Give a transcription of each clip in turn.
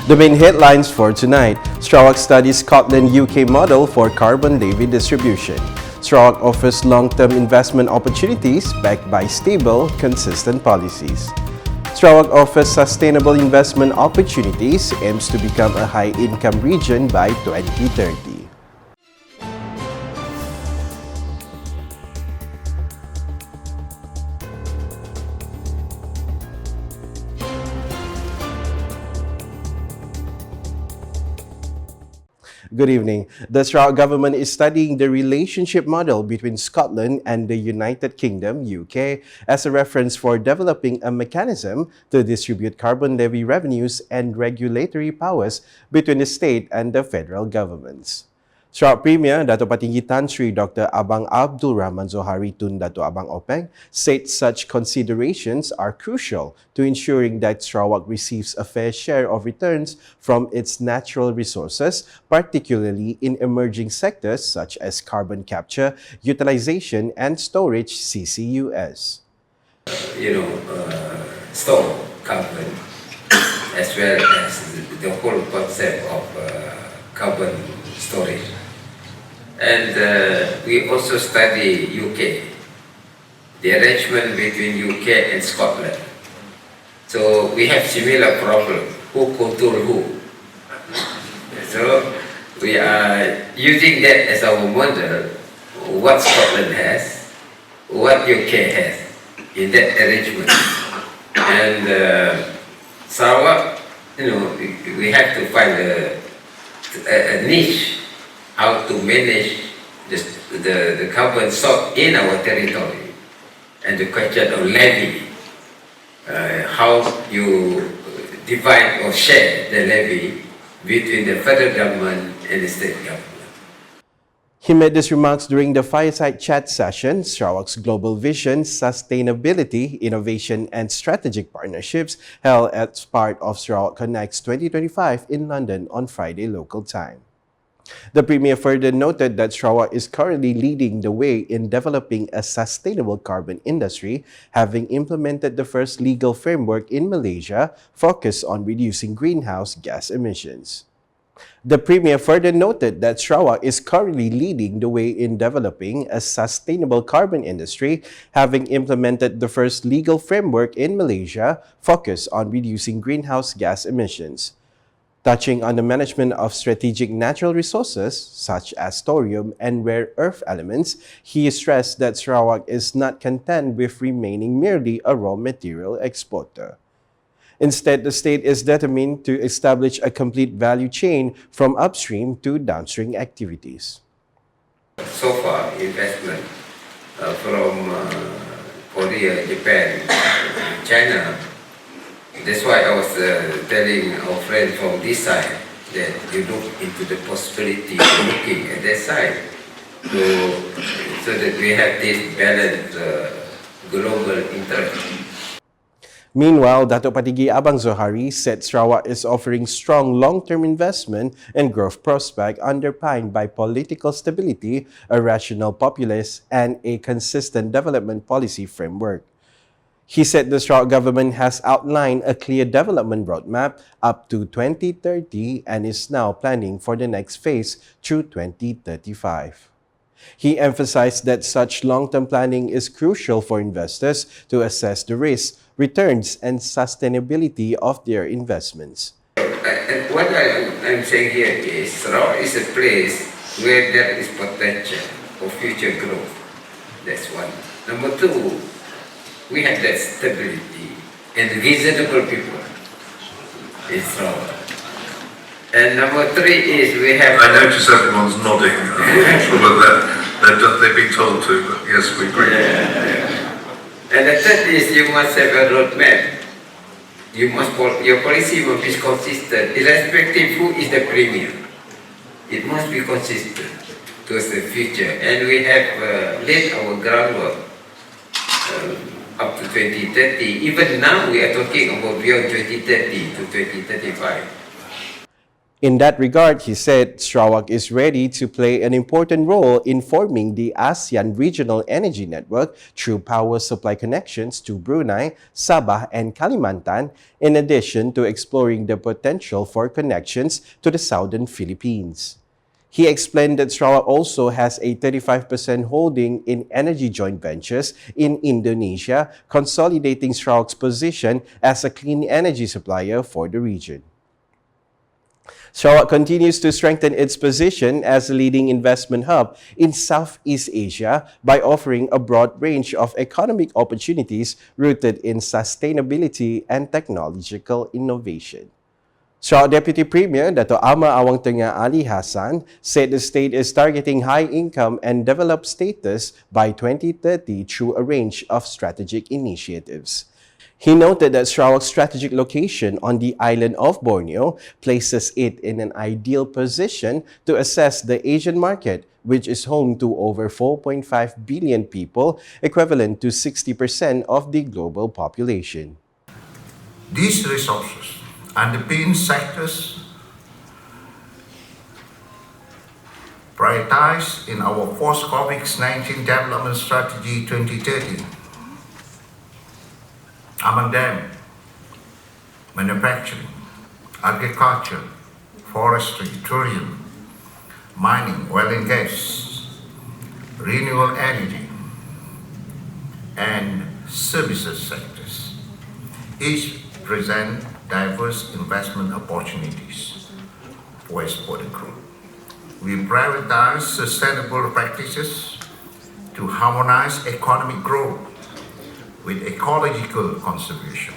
The main headlines for tonight: Sarawak studies Scotland-UK model for carbon levy distribution. Sarawak offers long-term investment opportunities backed by stable, consistent policies. Sarawak offers sustainable investment opportunities, aims to become a high-income region by 2030. Good evening. The Sarawak government is studying the relationship model between Scotland and the United Kingdom, UK, as a reference for developing a mechanism to distribute carbon levy revenues and regulatory powers between the state and the federal governments. Sarawak Premier Datuk Patinggi Tan Sri Dr. Abang Abdul Rahman Zohari Tun Datuk Abang Openg said such considerations are crucial to ensuring that Sarawak receives a fair share of returns from its natural resources, particularly in emerging sectors such as carbon capture, utilization and storage (CCUS). Store carbon as well as the whole concept of carbon storage. And we also study UK, the arrangement between UK and Scotland. So we have similar problem, who control who. So we are using that as our model, what Scotland has, what UK has in that arrangement. And Sarawak, we have to find a niche how to manage the carbon stock in our territory, and the question of levy, how you divide or share the levy between the federal government and the state government. He made these remarks during the Fireside Chat session, Sarawak's Global Vision, Sustainability, Innovation and Strategic Partnerships, held as part of Sarawak Connects 2025 in London on Friday local time. The Premier further noted that Sarawak is currently leading the way in developing a sustainable carbon industry, having implemented the first legal framework in Malaysia focused on reducing greenhouse gas emissions. The Premier further noted that Sarawak is currently leading the way in developing a sustainable carbon industry, having implemented the first legal framework in Malaysia focused on reducing greenhouse gas emissions. Touching on the management of strategic natural resources, such as thorium and rare earth elements, he stressed that Sarawak is not content with remaining merely a raw material exporter. Instead, the state is determined to establish a complete value chain from upstream to downstream activities. So far, investment from Korea, Japan, China. That's why I was telling our friend from this side that you look into the possibility of looking at that side so that we have this balanced global interest. Meanwhile, Datuk Patinggi Abang Zohari said Sarawak is offering strong long-term investment and growth prospect underpinned by political stability, a rational populace, and a consistent development policy framework. He said the Sarawak government has outlined a clear development roadmap up to 2030 and is now planning for the next phase through 2035. He emphasized that such long-term planning is crucial for investors to assess the risks, returns, and sustainability of their investments. And what I'm saying here is Sarawak is a place where there is potential for future growth. That's one. Number two, we have that stability and reasonable people in Sarawak. And number three is we have... I notice everyone's nodding. I'm not sure whether they've been told to, but yes, we agree. And the third is you must have a roadmap. Your policy must be consistent, irrespective who is the premier. It must be consistent towards the future. And we have laid our groundwork up to 2030. Even now we are talking about beyond 2030 to 2035. In that regard, he said Sarawak is ready to play an important role in forming the ASEAN Regional Energy Network through power supply connections to Brunei, Sabah, and Kalimantan, in addition to exploring the potential for connections to the southern Philippines. He explained that Sarawak also has a 35% holding in energy joint ventures in Indonesia, consolidating Sarawak's position as a clean energy supplier for the region. Sarawak continues to strengthen its position as a leading investment hub in Southeast Asia by offering a broad range of economic opportunities rooted in sustainability and technological innovation. Sarawak Deputy Premier Dato' Ama Awang Tengah Ali Hassan said the state is targeting high income and developed status by 2030 through a range of strategic initiatives. He noted that Sarawak's strategic location on the island of Borneo places it in an ideal position to assess the Asian market, which is home to over 4.5 billion people, equivalent to 60% of the global population. These resources underpin sectors prioritized in our post-COVID-19 Development Strategy 2030. Among them, manufacturing, agriculture, forestry, tourism, mining, oil and gas, renewable energy, and services sectors. Each present diverse investment opportunities for exporting group. We prioritize sustainable practices to harmonize economic growth with ecological conservation.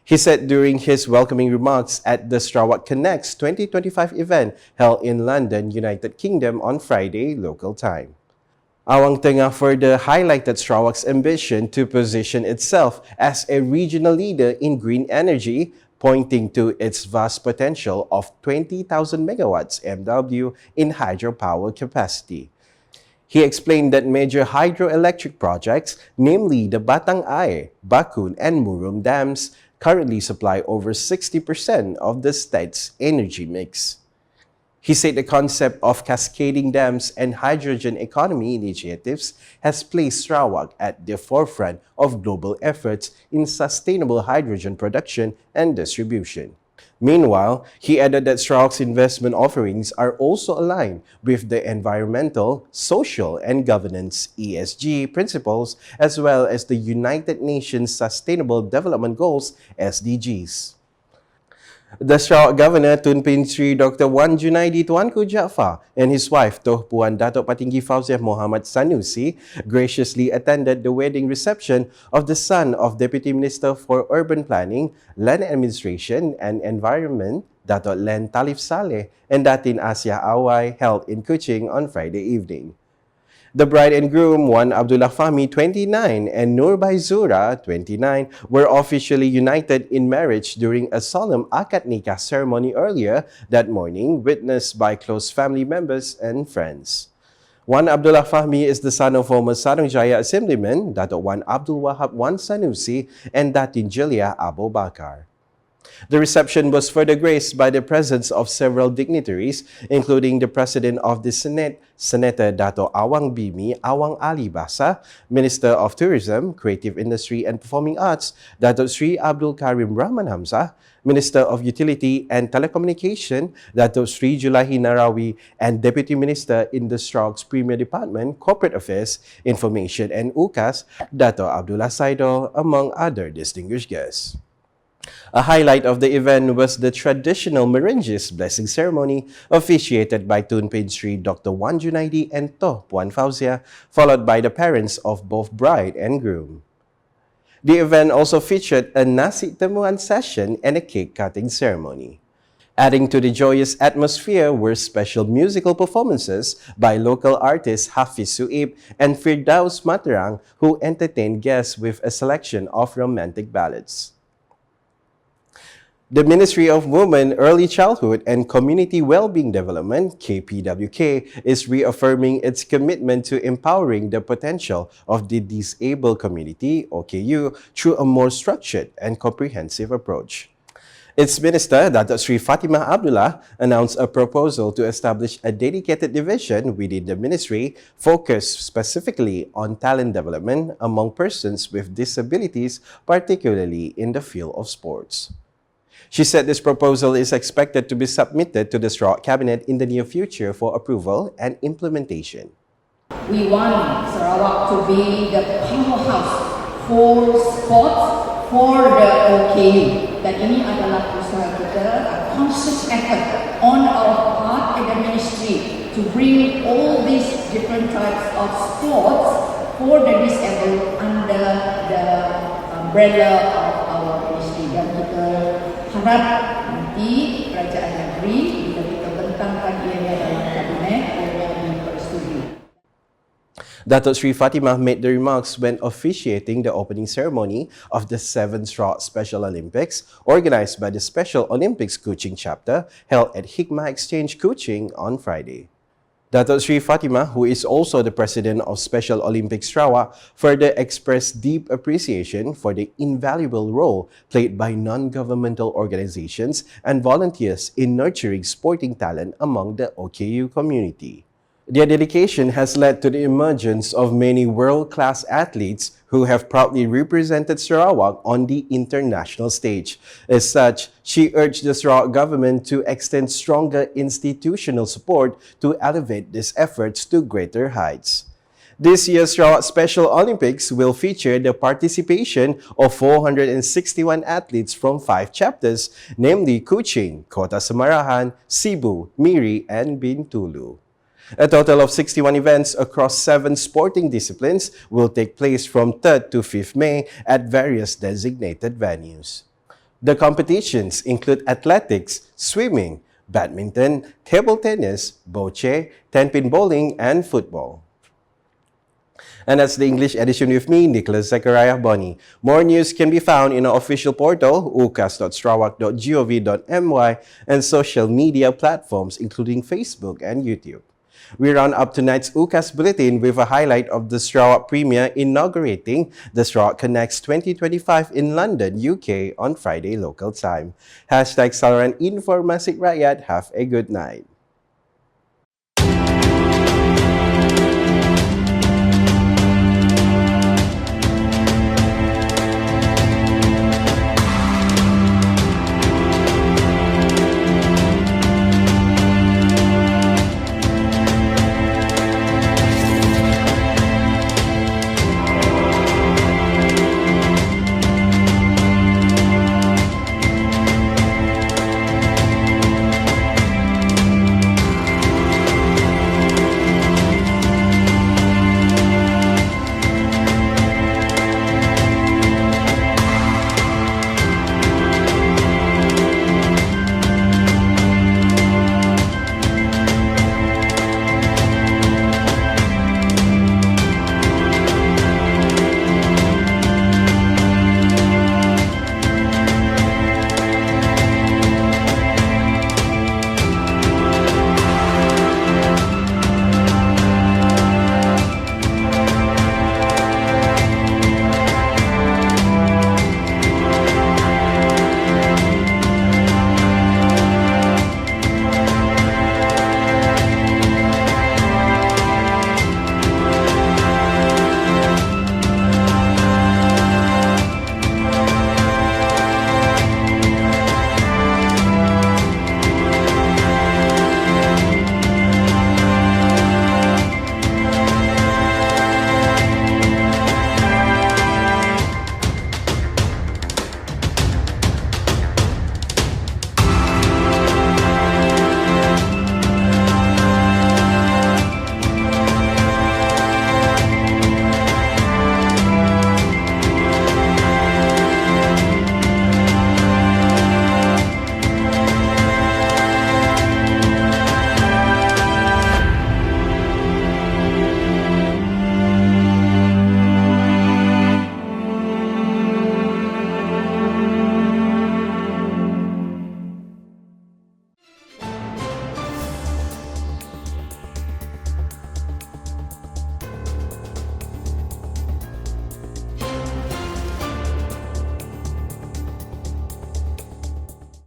He said during his welcoming remarks at the Sarawak Connects 2025 event held in London, United Kingdom on Friday, local time. Awang Tengah further highlighted Sarawak's ambition to position itself as a regional leader in green energy, pointing to its vast potential of 20,000 megawatts MW in hydropower capacity. He explained that major hydroelectric projects, namely the Batang Ai, Bakun, and Murum dams, currently supply over 60% of the state's energy mix. He said the concept of cascading dams and hydrogen economy initiatives has placed Sarawak at the forefront of global efforts in sustainable hydrogen production and distribution. Meanwhile, he added that Sarawak's investment offerings are also aligned with the environmental, social, and governance (ESG) principles, as well as the United Nations Sustainable Development Goals (SDGs). The Sarawak Governor Tun Pin Sri Dr. Wan Junaidi Tuanku Jaafar and his wife Toh Puan Datuk Patinggi Fauziah Muhammad Sanusi graciously attended the wedding reception of the son of Deputy Minister for Urban Planning, Land Administration and Environment, Datuk Len Talif Saleh and Datin Asia Awai held in Kuching on Friday evening. The bride and groom, Wan Abdullah Fahmi, 29, and Nur Baizura, 29, were officially united in marriage during a solemn akad nikah ceremony earlier that morning, witnessed by close family members and friends. Wan Abdullah Fahmi is the son of former Sarungjaya Assemblyman, Datuk Wan Abdul Wahab Wan Sanusi, and Datin Jelia Abu Bakar. The reception was further graced by the presence of several dignitaries, including the President of the Senate, Senator Dato' Awang Bimi Awang Ali Basa, Minister of Tourism, Creative Industry and Performing Arts, Dato' Sri Abdul Karim Rahman Hamzah, Minister of Utility and Telecommunication, Dato' Sri Julahi Narawi, and Deputy Minister in the Sarawak's Premier Department, Corporate Affairs, Information and UKAS, Dato' Abdullah Saido, among other distinguished guests. A highlight of the event was the traditional Merenges blessing ceremony officiated by Tun Pin Sri Dr. Wan Junaidi and Toh Puan Fauziah, followed by the parents of both bride and groom. The event also featured a nasi temuan session and a cake cutting ceremony. Adding to the joyous atmosphere were special musical performances by local artists Hafiz Suib and Firdaus Matarang, who entertained guests with a selection of romantic ballads. The Ministry of Women, Early Childhood and Community Wellbeing Development, KPWK, is reaffirming its commitment to empowering the potential of the disabled community, OKU, through a more structured and comprehensive approach. Its minister, Datuk Sri Fatimah Abdullah, announced a proposal to establish a dedicated division within the ministry focused specifically on talent development among persons with disabilities, particularly in the field of sports. She said this proposal is expected to be submitted to the Sarawak Cabinet in the near future for approval and implementation. We want Sarawak to be the powerhouse for sports for the OKU. Dan ini adalah usaha kita, a conscious effort on our part in the ministry to bring all these different types of sports for the disabled under the umbrella of our ministry. Dan kita harap nanti kerajaan negeri bila kita bentangkan ianya dalam kabinet ianya dipersetujui. Datuk Sri Fatimah made the remarks when officiating the opening ceremony of the 7th Sarawak Special Olympics, organized by the Special Olympics Kuching chapter, held at Hikmah Exchange Kuching on Friday. Datuk Sri Fatimah, who is also the president of Special Olympics Sarawak, further expressed deep appreciation for the invaluable role played by non-governmental organizations and volunteers in nurturing sporting talent among the OKU community. Their dedication has led to the emergence of many world-class athletes who have proudly represented Sarawak on the international stage. As such, she urged the Sarawak government to extend stronger institutional support to elevate these efforts to greater heights. This year's Sarawak Special Olympics will feature the participation of 461 athletes from 5 chapters, namely Kuching, Kota Samarahan, Cebu, Miri, and Bintulu. A total of 61 events across 7 sporting disciplines will take place from 3rd to 5th May at various designated venues. The competitions include athletics, swimming, badminton, table tennis, bocce, 10-pin bowling, and football. And that's the English edition with me, Nicholas Zechariah Boni. More news can be found in our official portal, ucas.sarawak.gov.my, and social media platforms including Facebook and YouTube. We round up tonight's UCAS Bulletin with a highlight of the Sarawak Premier inaugurating the Sarawak Connects 2025 in London, UK on Friday local time. #Salaran Informasi Rakyat. Have a good night.